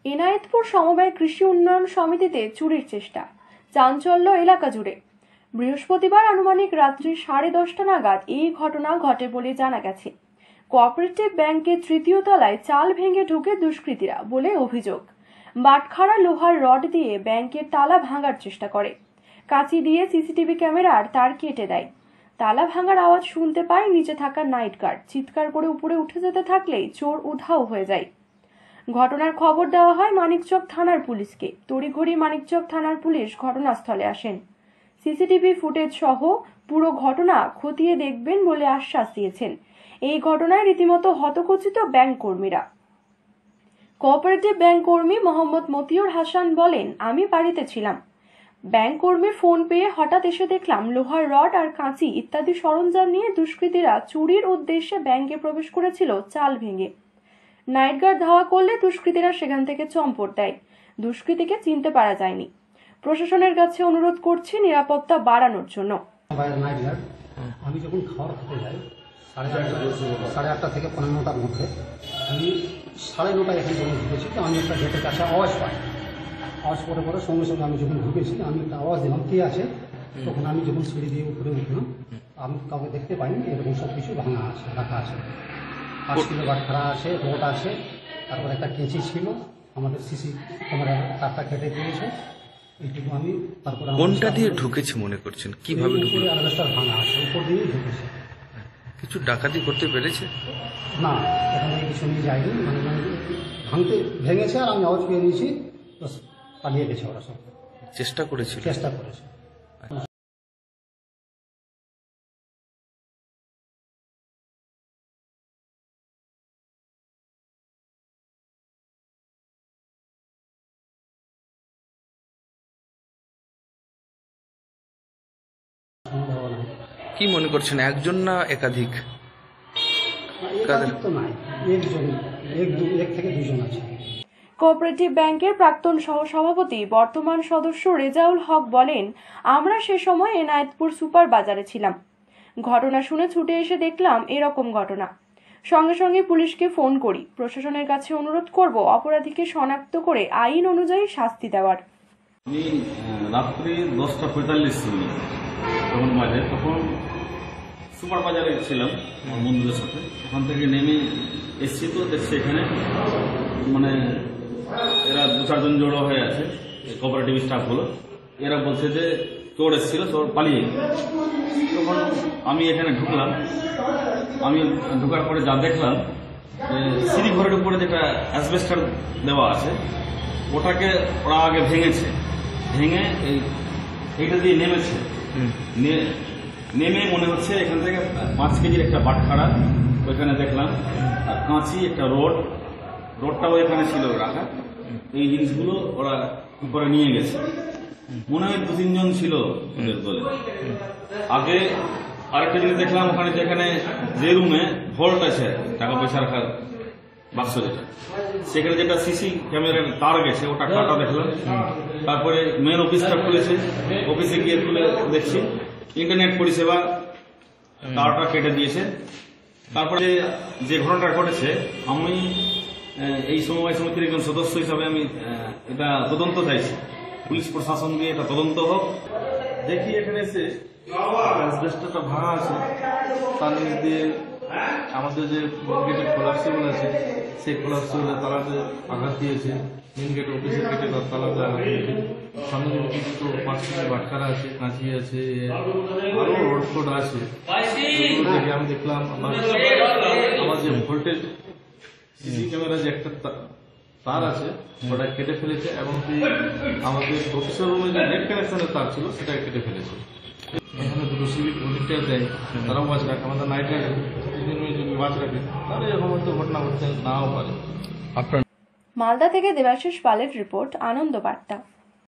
এনায়েতপুর সমবায় কৃষি উন্নয়ন সমিতিতে চুরির চেষ্টা, চাঞ্চল্য এলাকা জুড়ে। বৃহস্পতিবার আনুমানিক রাত্রি 10:30 নাগাদ এই ঘটনা ঘটে বলে জানা গেছে। কোঅপারেটিভ ব্যাংকের তৃতীয় তলায় চাল ভেঙে ঢুকে দুষ্কৃতীরা বলে অভিযোগ। বাটখারা লোহার রড দিয়ে ব্যাংকের তালা ভাঙার চেষ্টা করে, কাঁচি দিয়ে সিসিটিভি ক্যামেরার তার কেটে দেয়। তালা ভাঙার আওয়াজ শুনতে পায় নিচে থাকা নাইট গার্ড, চিৎকার করে উপরে উঠে যেতে থাকলেই চোর উধাও হয়ে যায়। ঘটনার খবর দেওয়া হয় মানিকচক থানার পুলিশকে। তড়িঘড়ি মানিকচক থানার পুলিশ ঘটনাস্থলে আসেন। সিসিটিভি ফুটেজ সহ পুরো ঘটনা খতিয়ে দেখবেন বলে আশ্বাস দিয়েছেন। এই ঘটনায় রীতিমতো হতচকিত ব্যাংক কর্মীরা। কোঅপারেটিভ ব্যাংক কর্মী মোহাম্মদ মতিউর হাসান বলেন, আমি বাড়িতে ছিলাম। ব্যাংক কর্মীর ফোন পেয়ে হঠাৎ এসে দেখলাম লোহার রড আর কাঁচি ইত্যাদি সরঞ্জাম নিয়ে দুষ্কৃতীরা চুরির উদ্দেশ্যে ব্যাংকে প্রবেশ করেছিল চাল ভেঙে। নাইট গার্ড ধাওয়া করলে দুষ্কৃতীরা সেখান থেকে চম্পট দেয়। দুষ্কৃতীকে চিনতে পারা যায়নি। প্রশাসনের কাছে অনুরোধ করছি নিরাপত্তা বাড়ানোর জন্য। আমি যখন খাওয়ার খেতে যাই 8:30 থেকে 9:15টার মধ্যে, আমি 9:30 এখানে যখন ঢুকেছি, আমি একটা গেটের কাছে আওয়াজ পাই। আওয়াজ পরে সঙ্গে সঙ্গে আমি যখন ঢুকেছি, আমি একটা আওয়াজ দিলাম, কে আছে? তখন আমি যখন সিঁড়ি দিয়ে উপরে উঠলাম, আমি কাউকে দেখতে পাইনি। এরকম সব কিছু ভাঙা আছে, রাখা আছে। 5 কিলো বাটখারা আছে, রড আছে, তারপর একটা কেঁচি ছিল, আমাদের সিসি ক্যামেরার তারটা কেটে দিয়েছে। এইটুকু আমি তারপরে কোনটা দিয়ে ঢুকেছে মনে করছেন? কিভাবে ঢুকেছে? অ্যালবেস্টার ভাঙা আছে, উপর দিয়েই ঢুকেছে। কিছু ডাকাতি করতে পেরেছে? না, এখানে কিছু নিয়ে যায়নি। মানে ভেঙেছে আর আমি আওয়াজ পেয়ে নিয়েছি, পালিয়ে গেছে ওরা সব। চেষ্টা করেছে। কি মনে করছেন, একজন না একাধিক? কোঅপারেটিভ ব্যাংকের প্রাক্তন সহসভাপতি বর্তমান সদস্য রেজাউল হক বলেন, আমরা সে সময় এনায়েতপুর সুপার বাজারে ছিলাম। ঘটনা শুনে ছুটে এসে দেখলাম এরকম ঘটনা। সঙ্গে সঙ্গে পুলিশকে ফোন করি। প্রশাসনের কাছে অনুরোধ করব অপরাধীকে শনাক্ত করে আইন অনুযায়ী শাস্তি দেওয়ার। আমি রাত্রি 10:45 যখন বাজে, তখন সুপার বাজারে ছিলাম আমার বন্ধুদের সাথে। ওখান থেকে নেমে এসছি, তো দেখছি এখানে মানে এরা 2-4 জন জড়ো হয়ে আছে, কোঅপারেটিভ স্টাফগুলো। এরা বলছে যে চোর এসেছিল, চোর পালিয়ে। তখন আমি এখানে ঢুকলাম। আমি ঢোকার পরে যা দেখলাম, সিঁড়ি ঘরের উপরে যেটা অ্যাসবেস্টার দেওয়া আছে, ওটাকে ওরা আগে ভেঙে এইটা দিয়ে নেমেছে। নেমে মনে হচ্ছে এখান থেকে 5 কেজির একটা বাটখারা ওইখানে দেখলাম, আর কাঁচি, একটা রোডটাও এখানে ছিল রাখা। এই জিনিসগুলো ওরা উপরে নিয়ে গেছে। মনে হয় 2-3 জন ছিল ওদের দলে। আগে আরেকটা জিনিস দেখলাম, ওখানে যেখানে যে রুমে ভল্ট আছে, টাকা পয়সা রাখার বাক্স যেটা, সেখানে যেটা সিসি ক্যামেরার তার গেছে, ওটা কাটা দেখলাম। তারপরে মেন অফিসটা খুলেছে, অফিসে গিয়ে খুলে দেখছি ইন্টারনেট পরিষেবা তারটা কেটে দিয়েছে। তারপরে যে ঘটনাটা ঘটেছে, আমি এই সমবায় সমিতির একজন সদস্য হিসাবে আমি এটা তদন্ত চাইছি। পুলিশ প্রশাসন দিয়ে এটা তদন্ত হোক। দেখি এখানে এসে অ্যাসবেস্টারটা ভাঙা আছে, তার নিচ দিয়ে আমাদের যে গেটের কোলাপসিবল আছে, সেই কোলাপসিবলে তালাতে আঘাত দিয়েছে। মেন গেট অফিসের গেটে তালাতে আঘাত দিয়েছে। সামনে কিছু 5 কেজি বাটখারা আছে, কাঁচি আছে, আরো রড ফড আছে। দেখে আমি দেখলাম আমার যে ভোল্টেজ সিসি ক্যামেরা যে একটা তার আছে, ওটা কেটে ফেলেছে, এবং আমাদের অফিসের রুমে যে নেট কানেকশনের তার ছিল, সেটা কেটে ফেলেছে। এখানে দুটো সিভিক ভলেন্টিয়ার দেয়, তারাও ওয়াচ রাখে। আমাদের নাইট গার্ড যদি ওয়াচ রাখে, তাহলে এরকম হয়তো ঘটনা ঘটতে নাও পারে। মালদা থেকে দেবাশিস পালের রিপোর্ট, আনন্দ বার্তা।